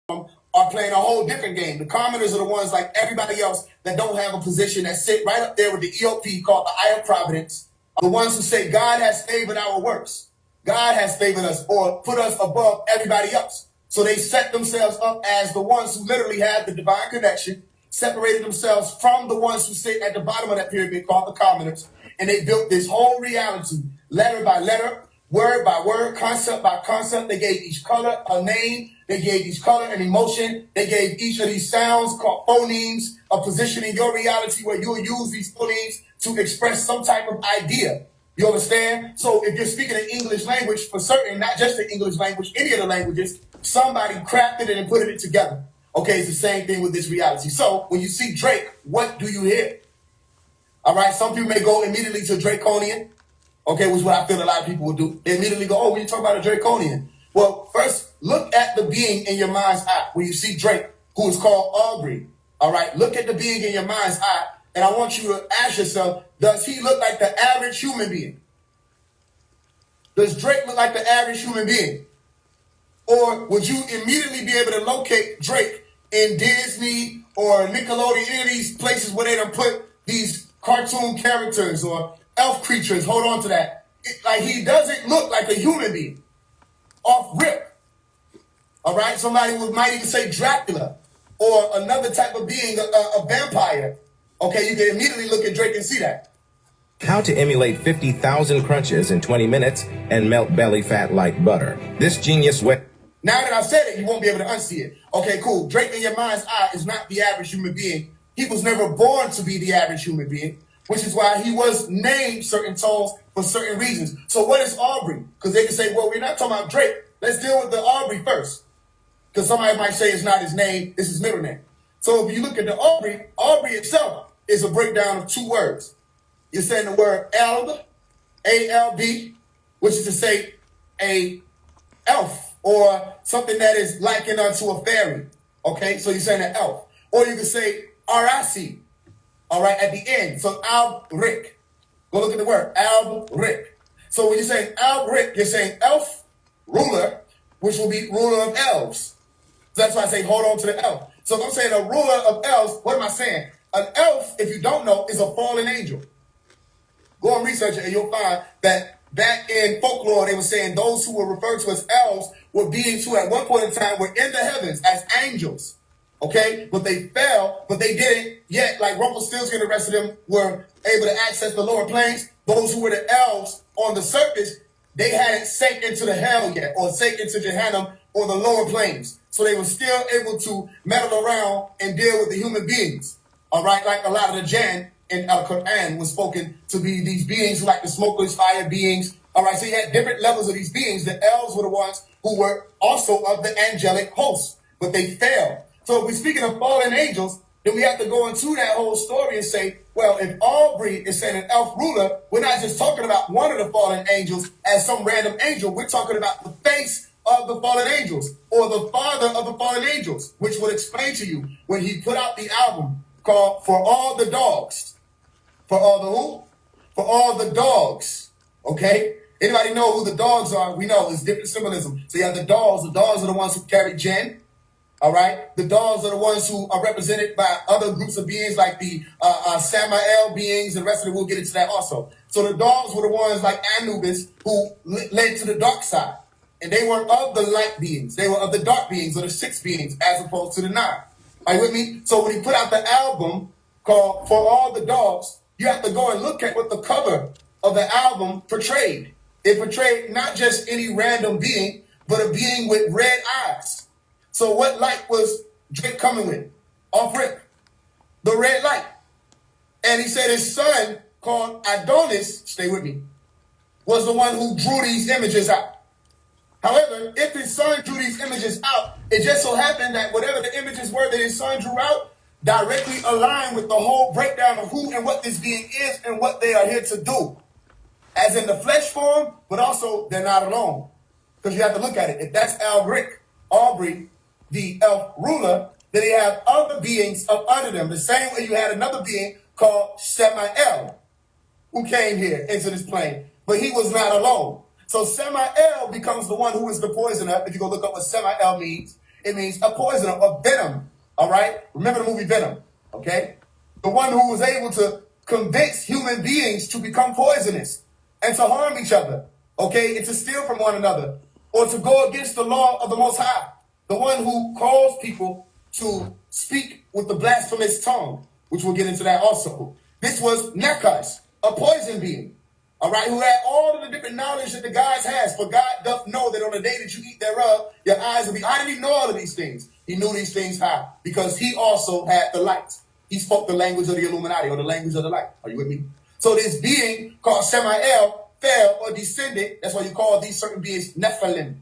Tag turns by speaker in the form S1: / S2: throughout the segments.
S1: are playing a whole different game. The commoners are the ones like everybody else that don't have a position that sit right up there with the EOP called the Eye of Providence. The ones who say God has favored our works. God has favored us or put us above everybody else. So they set themselves up as the ones who literally have the divine connection, separated themselves from the ones who sit at the bottom of that pyramid called the commoners. And they built this whole reality, letter by letter, word by word, concept by concept. They gave each color a name. They gave each color an emotion. They gave each of these sounds called phonemes a position in your reality where you'll use these phonemes to express some type of idea. You understand? So if you're speaking an English language for certain, not just the English language, any of the languages, somebody crafted it and put it together. Okay, it's the same thing with this reality. So when you see Drake, what do you hear? All right, some people may go immediately to Draconian, okay, which is what I feel a lot of people will do. They immediately go, oh, when you talk about a Draconian. Well, first, look at the being in your mind's eye. When you see Drake, who is called Aubrey, all right, look at the being in your mind's eye, and I want you to ask yourself, does he look like the average human being? Does Drake look like the average human being? Or would you immediately be able to locate Drake in Disney or Nickelodeon, any of these places where they don't put these cartoon characters or elf creatures, hold on to that. Like he doesn't look like a human being. Off rip. All right? Somebody might even say Dracula or another type of being, a vampire. Okay, you can immediately look at Drake and see that.
S2: How to emulate 50,000 crunches in 20 minutes and melt belly fat like butter. This genius way.
S1: Now that I've said it, you won't be able to unsee it. Okay, cool. Drake in your mind's eye is not the average human being. He was never born to be the average human being, which is why he was named certain tones for certain reasons. So what is Aubrey? Because they can say, well, we're not talking about Drake. Let's deal with the Aubrey first. Because somebody might say it's not his name, it's his middle name. So if you look at the Aubrey, Aubrey itself is a breakdown of two words. You're saying the word Alb, A-L-B, which is to say a elf or something that is likened unto a fairy. Okay, so you're saying an elf. Or you can say R-I-C, all right, at the end. So Alb-Rick. Go look at the word, Alb-Rick. So when you're saying Alb-Rick, you're saying elf, ruler, which will be ruler of elves. So that's why I say hold on to the elf. So if I'm saying a ruler of elves, what am I saying? An elf, if you don't know, is a fallen angel. Go and research it and you'll find that back in folklore, they were saying those who were referred to as elves were beings who at one point in time were in the heavens as angels. Okay? But they fell, but they didn't yet, like Rumpelstiltskin and the rest of them were able to access the lower planes. Those who were the elves on the surface, they hadn't sank into the hell yet or sank into Jehannam or the lower planes. So they were still able to meddle around and deal with the human beings. All right? Like a lot of the Jinn in Al-Quran was spoken to be these beings like the smokeless fire beings. All right, so you had different levels of these beings. The elves were the ones who were also of the angelic host, but they fell. So if we're speaking of fallen angels, then we have to go into that whole story and say, well, if Aubrey is saying an elf ruler, we're not just talking about one of the fallen angels as some random angel. We're talking about the face of the fallen angels or the father of the fallen angels, which will explain to you when he put out the album called For All the Dogs. For all the who? For all the dogs. Okay? Anybody know who the dogs are? We know there's different symbolism. So you have the dogs. The dogs are the ones who carry Jinn. All right? The dogs are the ones who are represented by other groups of beings like the Samael beings and the rest of it. We'll get into that also. So the dogs were the ones like Anubis who led to the dark side. And they weren't of the light beings. They were of the dark beings or the six beings as opposed to the nine. Are you with me? So when he put out the album called For All the Dogs, you have to go and look at what the cover of the album portrayed. It portrayed not just any random being, but a being with red eyes. So what light was Drake coming with? Off rip. The red light. And he said his son, called Adonis, stay with me, was the one who drew these images out. However, if his son drew these images out, it just so happened that whatever the images were that his son drew out, directly align with the whole breakdown of who and what this being is and what they are here to do. As in the flesh form, but also they're not alone. Because you have to look at it. If that's Aubrey, the elf ruler, then they have other beings up under them. The same way you had another being called Samael, who came here into this plane. But he was not alone. So Samael becomes the one who is the poisoner. If you go look up what Samael means, It means a poison, a venom. All right? Remember the movie Venom, okay? The one who was able to convince human beings to become poisonous and to harm each other, okay? And to steal from one another or to go against the law of the Most High. The one who calls people to speak with the blasphemous tongue, which we'll get into that also. This was Nekas, a poison being, all right, who had all of the different knowledge that the gods has. For God doth know that on the day that you eat thereof, your eyes will be. How did he know all of these things? He knew these things how? Because he also had the light. He spoke the language of the Illuminati, or the language of the light. Are you with me? So this being called Samael fell or descended. That's why you call these certain beings Nephilim,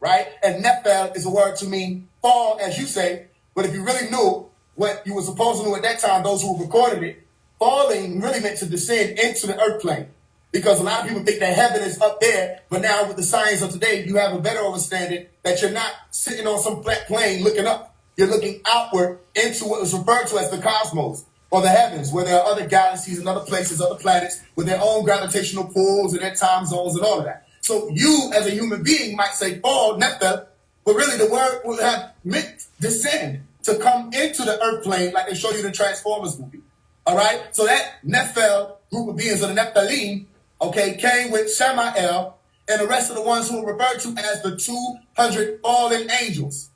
S1: right? And Nephil is a word to mean fall, as you say. But if you really knew what you were supposed to know at that time, those who recorded it, falling really meant to descend into the earth plane. Because a lot of people think that heaven is up there, but now with the science of today, you have a better understanding that you're not sitting on some flat plane looking up. You're looking outward into what is referred to as the cosmos, or the heavens, where there are other galaxies and other places, other planets, with their own gravitational pulls and their time zones and all of that. So you, as a human being, might say fall, Nephthah, but really the word would have meant descend, to come into the earth plane, like they show you in the Transformers movie. All right? So that Nephil group of beings, or the Nephilim, okay, came with Samael and the rest of the ones who are referred to as the 200 fallen angels.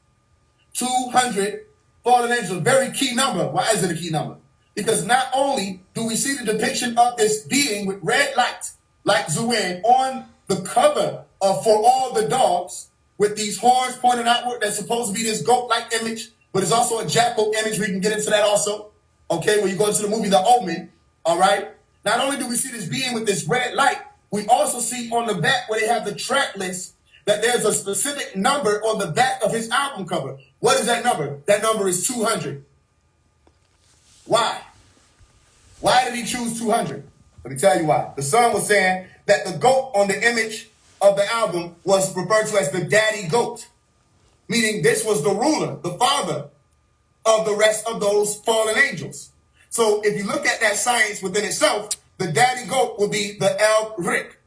S1: 200 fallen angels, very key number. Why is it a key number? Because not only do we see the depiction of this being with red light, like Zuin, on the cover of For All the Dogs, with these horns pointing outward, that's supposed to be this goat-like image, but it's also a jackal image. We can get into that also. Okay, when you go into the movie The Omen, all right? Not only do we see this being with this red light, we also see on the back where they have the track list that there's a specific number on the back of his album cover. What is that number? That number is 200. Why? Why did he choose 200? Let me tell you why. The son was saying that the goat on the image of the album was referred to as the daddy goat, meaning this was the ruler, the father of the rest of those fallen angels. So if you look at that science within itself, the daddy goat will be the El Rick,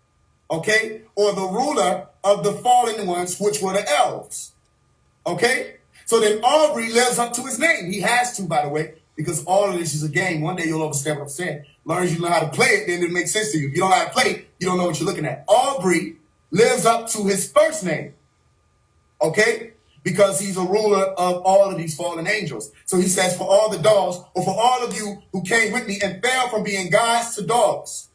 S1: okay? Or the ruler of the fallen ones, which were the elves, okay? So then Aubrey lives up to his name. He has to, by the way, because all of this is a game. One day you'll understand what I'm saying. As long as you know how to play it, then it makes sense to you. If you don't know how to play it, you don't know what you're looking at. Aubrey lives up to his first name, okay? Because he's a ruler of all of these fallen angels. So he says, for all the dogs, or for all of you who came with me and fell from being gods to dogs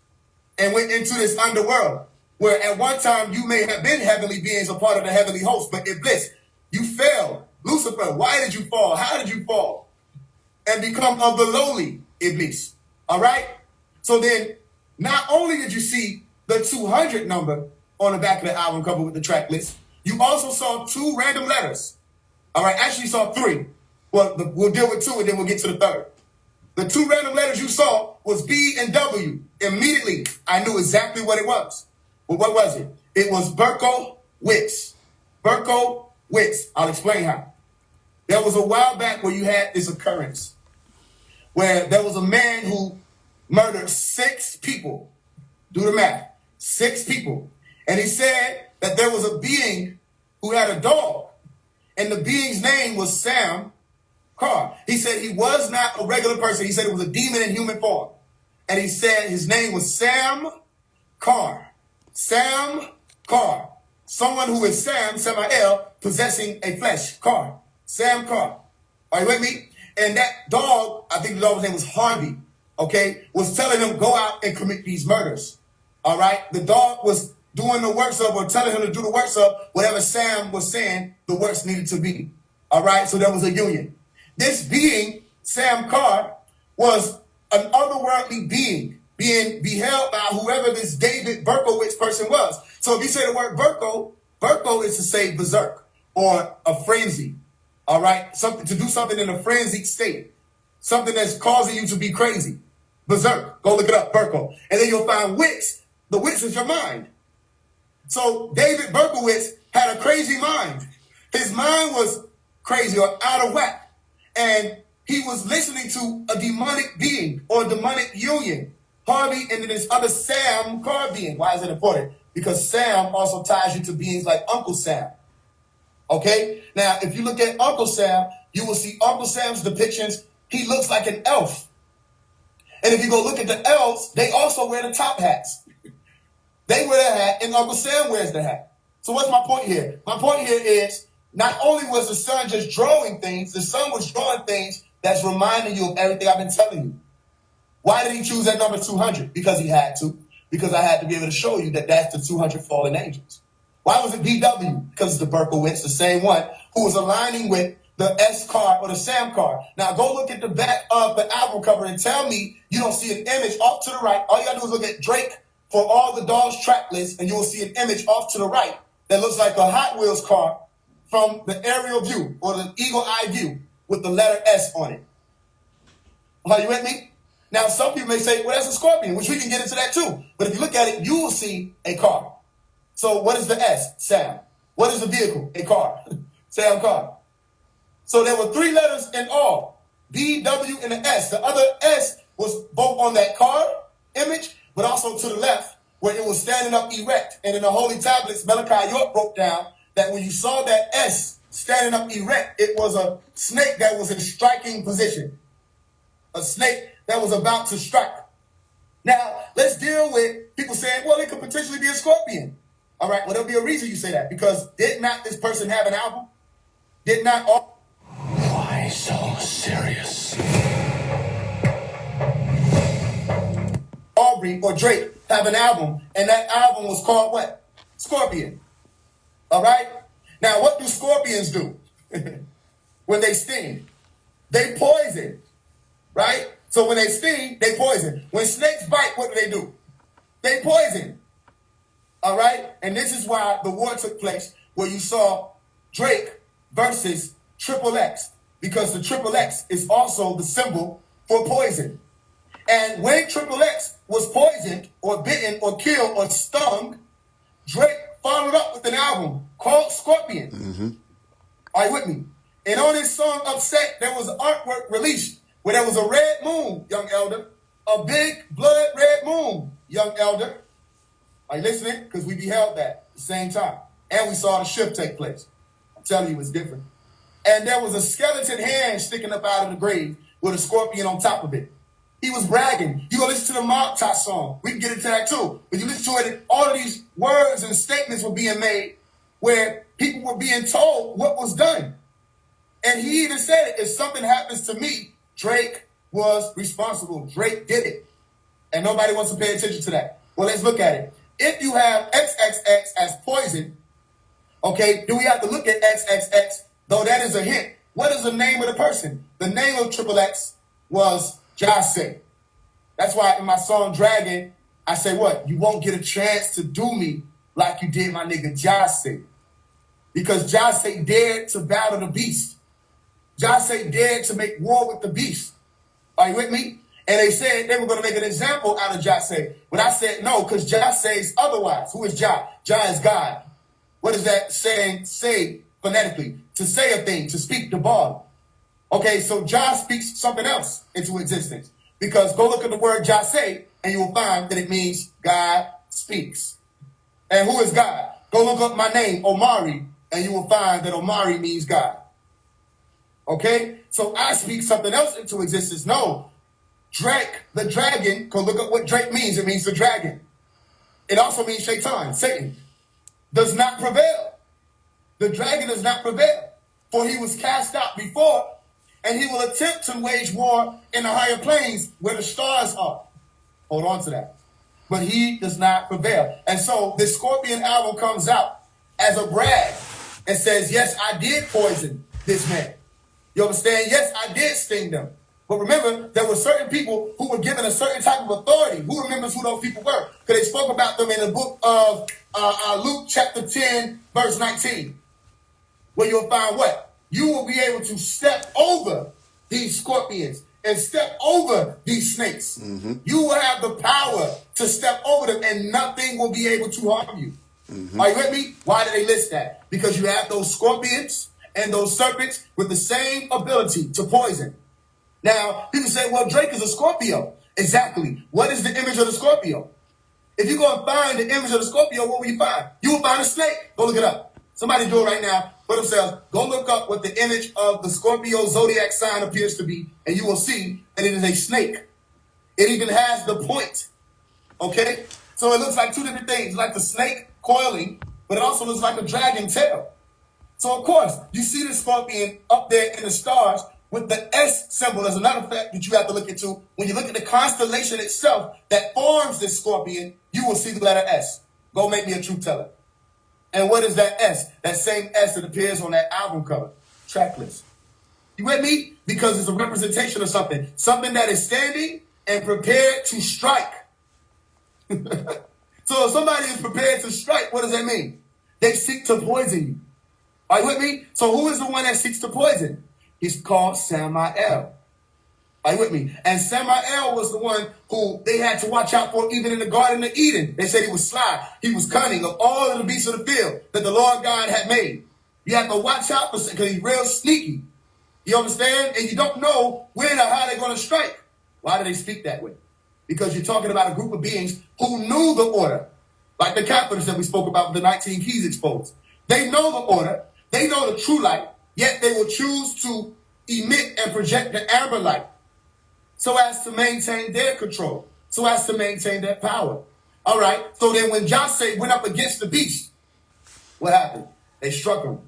S1: and went into this underworld, where at one time you may have been heavenly beings, a part of the heavenly host, but Iblis, you fell. Lucifer, why did you fall? How did you fall? And become of the lowly Iblis. All right? So then, not only did you see the 200 number on the back of the album cover with the track list, you also saw 2 random letters. All right, actually saw 3. Well, we'll deal with 2 and then we'll get to the 3rd. The 2 random letters you saw was B and W. Immediately, I knew exactly what it was. Well, what was it? It was Berkowitz. Berkowitz. I'll explain how. There was a while back where you had this occurrence where there was a man who murdered 6 people. Do the math. 6 people. And he said that there was a being who had a dog, and the being's name was Sam Carr. He said he was not a regular person. He said it was a demon in human form. And he said his name was Sam Carr. Sam Carr. Someone who is Sam, Samael, possessing a flesh. Carr. Sam Carr. Are you with me? And that dog, I think the dog's name was Harvey, okay, was telling him, go out and commit these murders. All right? The dog was doing the works of, or telling him to do the works of, whatever Sam was saying the works needed to be. All right? So there was a union. This being, Sam Carr, was an otherworldly being beheld by whoever this David Berkowitz person was. So if you say the word Berko is to say berserk, or a frenzy. All right? Something to do something in a frenzied state. Something that's causing you to be crazy. Berserk. Go look it up, Berko. And then you'll find wits. The wits is your mind. So David Berkowitz had a crazy mind. His mind was crazy or out of whack. And he was listening to a demonic being or a demonic union. Harvey and then this other Sam Carr being. Why is it important? Because Sam also ties you to beings like Uncle Sam. Okay? Now, if you look at Uncle Sam, you will see Uncle Sam's depictions. He looks like an elf. And if you go look at the elves, they also wear the top hats. They wear the hat, and Uncle Sam wears the hat. So what's my point here? My point here is not only was the son just drawing things, the son was drawing things that's reminding you of everything I've been telling you. Why did he choose that number 200? Because he had to. Because I had to be able to show you that that's the 200 fallen angels. Why was it BW? Because it's the Berkowitz, the same one, who was aligning with the S card or the Sam card. Now go look at the back of the album cover and tell me you don't see an image off to the right. All you gotta do is look at Drake for all the Dogs track list, and you will see an image off to the right that looks like a Hot Wheels car from the aerial view or the eagle eye view with the letter S on it. Are you with me? Now, some people may say, well, that's a Scorpion, which we can get into that too. But if you look at it, you will see a car. So what is the S? Sam. What is the vehicle? A car. Sam car. So there were 3 letters in all, B, W, and the S. The other S was both on that car image, but also to the left, where it was standing up erect. And in the Holy Tablets, Malachi York broke down that when you saw that S standing up erect, it was a snake that was in striking position. A snake that was about to strike. Now, let's deal with people saying, well, it could potentially be a Scorpion. All right, well, there'll be a reason you say that, because did not this person have an album? Did not all...
S3: Why so serious?
S1: Aubrey or Drake have an album, and that album was called what? Scorpion. All right? Now, what do scorpions do when they sting? They poison, right? So when they sting, they poison. When snakes bite, what do? They poison. All right? And this is why the war took place where you saw Drake versus Triple X, because the Triple X is also the symbol for poison. And when Triple X was poisoned or bitten or killed or stung, Drake followed up with an album called Scorpion. Mm-hmm. Are you with me? And on his song Upset, there was artwork released where there was a red moon, young elder, a big blood red moon, young elder. Are you listening? Because we beheld that at the same time. And we saw the shift take place. I'm telling you, it's different. And there was a skeleton hand sticking up out of the grave with a scorpion on top of it. He was bragging. You go listen to the Mob Top song. We can get into that too. But you listen to it, all of these words and statements were being made where people were being told what was done. And he even said it, if something happens to me, Drake was responsible. Drake did it. And nobody wants to pay attention to that. Well, let's look at it. If you have XXX as poison, okay, do we have to look at XXX? Though that is a hint. What is the name of the person? The name of Triple X was Jase. That's why in my song Dragon, I say what? You won't get a chance to do me like you did my nigga Jase. Because Jase dared to battle the beast. Jase dared to make war with the beast. Are you with me? And they said they were going to make an example out of Jase. But I said no, because Jah says otherwise. Who is Jah? Jah is God. What does that saying say phonetically? To say a thing, to speak the ball. Okay, so Jah speaks something else into existence. Because go look at the word Jase, and you will find that it means God speaks. And who is God? Go look up my name, Omari, and you will find that Omari means God. Okay? So I speak something else into existence. No. Drake, the dragon, go look up what Drake means. It means the dragon. It also means Shaitan, Satan. Does not prevail. The dragon does not prevail. For he was cast out before, and he will attempt to wage war in the higher planes where the stars are. Hold on to that. But he does not prevail. And so this Scorpion album comes out as a brag and says, yes, I did poison this man. You understand? Yes, I did sting them. But remember, there were certain people who were given a certain type of authority. Who remembers who those people were? Because they spoke about them in the book of Luke chapter 10, verse 19. Where you'll find what? You will be able to step over these scorpions and step over these snakes. Mm-hmm. You will have the power to step over them and nothing will be able to harm you. Mm-hmm. Are you with me? Why did they list that? Because you have those scorpions and those serpents with the same ability to poison. Now, people say, well, Drake is a Scorpio. Exactly. What is the image of the Scorpio? If you go and find the image of the Scorpio, what will you find? You will find a snake. Go look it up. Somebody do it right now for themselves. Go look up what the image of the Scorpio zodiac sign appears to be, and you will see that it is a snake. It even has the point. Okay? So it looks like two different things, like the snake coiling, but it also looks like a dragon tail. So of course, you see the scorpion up there in the stars with the S symbol. There's another fact that you have to look into. When you look at the constellation itself that forms this scorpion, you will see the letter S. Go make me a truth teller. And what is that S? That same S that appears on that album cover, track list. You with me? Because it's a representation of something. Something that is standing and prepared to strike. So if somebody is prepared to strike, what does that mean? They seek to poison you. Are you with me? So who is the one that seeks to poison? He's called Samael. Are you with me? And Samael was the one who they had to watch out for even in the Garden of Eden. They said he was sly. He was cunning of all of the beasts of the field that the Lord God had made. You have to watch out for because he's real sneaky. You understand? And you don't know when or how they're going to strike. Why do they speak that way? Because you're talking about a group of beings who knew the order. Like the Catholics that we spoke about with the 19 keys exposed. They know the order. They know the true light. Yet they will choose to emit and project the amber light so as to maintain their control, so as to maintain their power. All right. So then when Jose went up against the beast, what happened? They struck him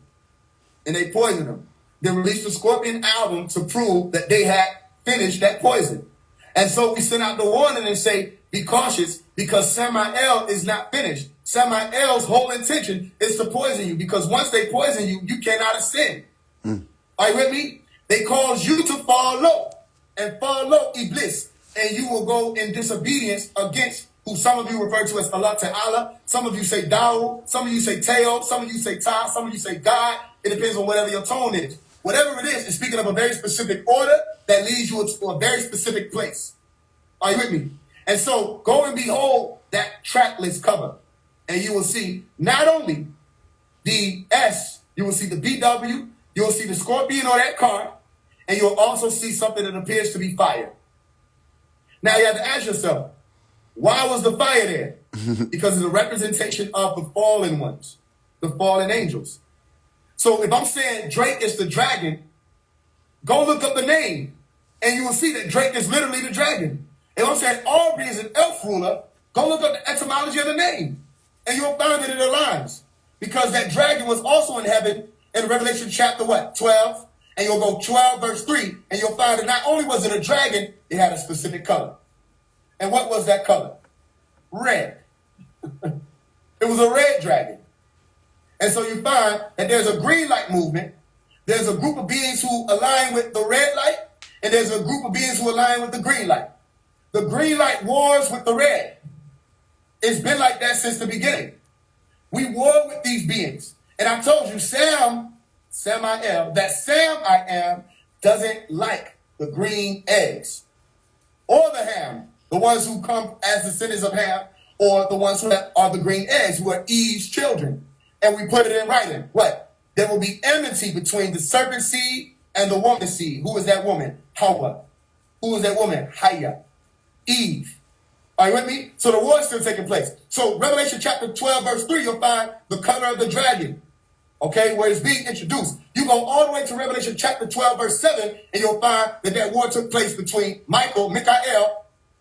S1: and they poisoned him. They released the Scorpion album to prove that they had finished that poison. And so we sent out the warning and say, be cautious because Samael is not finished. Samael's whole intention is to poison you because once they poison you, you cannot ascend. Are you with me? They cause you to fall low and fall low, Iblis, and you will go in disobedience against who some of you refer to as Allah Ta'ala. Some of you say Dawu, some of you say Teo, some of you say Ta, some of you say God. It depends on whatever your tone is. Whatever it is, it's speaking of a very specific order that leads you to a very specific place. Are you with me? And so go and behold that track list cover, and you will see not only the S, you will see the BW, you will see the Scorpion on that car, and you'll also see something that appears to be fire. Now you have to ask yourself, why was the fire there? Because it's a representation of the fallen ones, the fallen angels. So if I'm saying Drake is the dragon, go look up the name, and you will see that Drake is literally the dragon. If I'm saying Aubrey is an elf ruler, go look up the etymology of the name, and you'll find that it aligns. Because that dragon was also in heaven in Revelation chapter 12, and you'll go 12 verse 3, and you'll find that not only was it a dragon, it had a specific color. And what was that color? Red. It was a red dragon. And so you find that there's a green light movement, there's a group of beings who align with the red light, and there's a group of beings who align with the green light. The green light wars with the red. It's been like that since the beginning. We war with these beings. And I told you, Samael, that Sam I am, doesn't like the green eggs. Or the Ham, the ones who come as descendants of Ham, or the ones who are the green eggs, who are Eve's children. And we put it in writing. What? There will be enmity between the serpent seed and the woman seed. Who is that woman? Hawa. Who is that woman? Haya. Eve. Are you with me? So the war is still taking place. So Revelation chapter 12, verse 3, you'll find the color of the dragon. Okay, where it's being introduced. You go all the way to Revelation chapter 12, verse 7, and you'll find that war took place between Michael,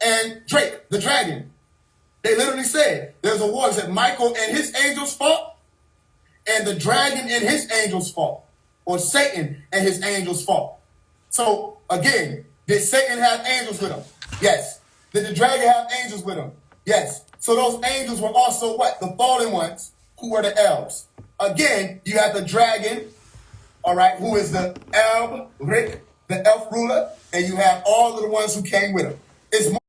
S1: and Drake, the dragon. They literally said there's a war that Michael and his angels fought, and the dragon and his angels fought, or Satan and his angels fought. So again, did Satan have angels with him? Yes. Did the dragon have angels with him? Yes. So those angels were also what? The fallen ones, who were the elves. Again, you have the dragon, all right, who is the elf, Rick, the elf ruler, and you have all of the ones who came with him. It's more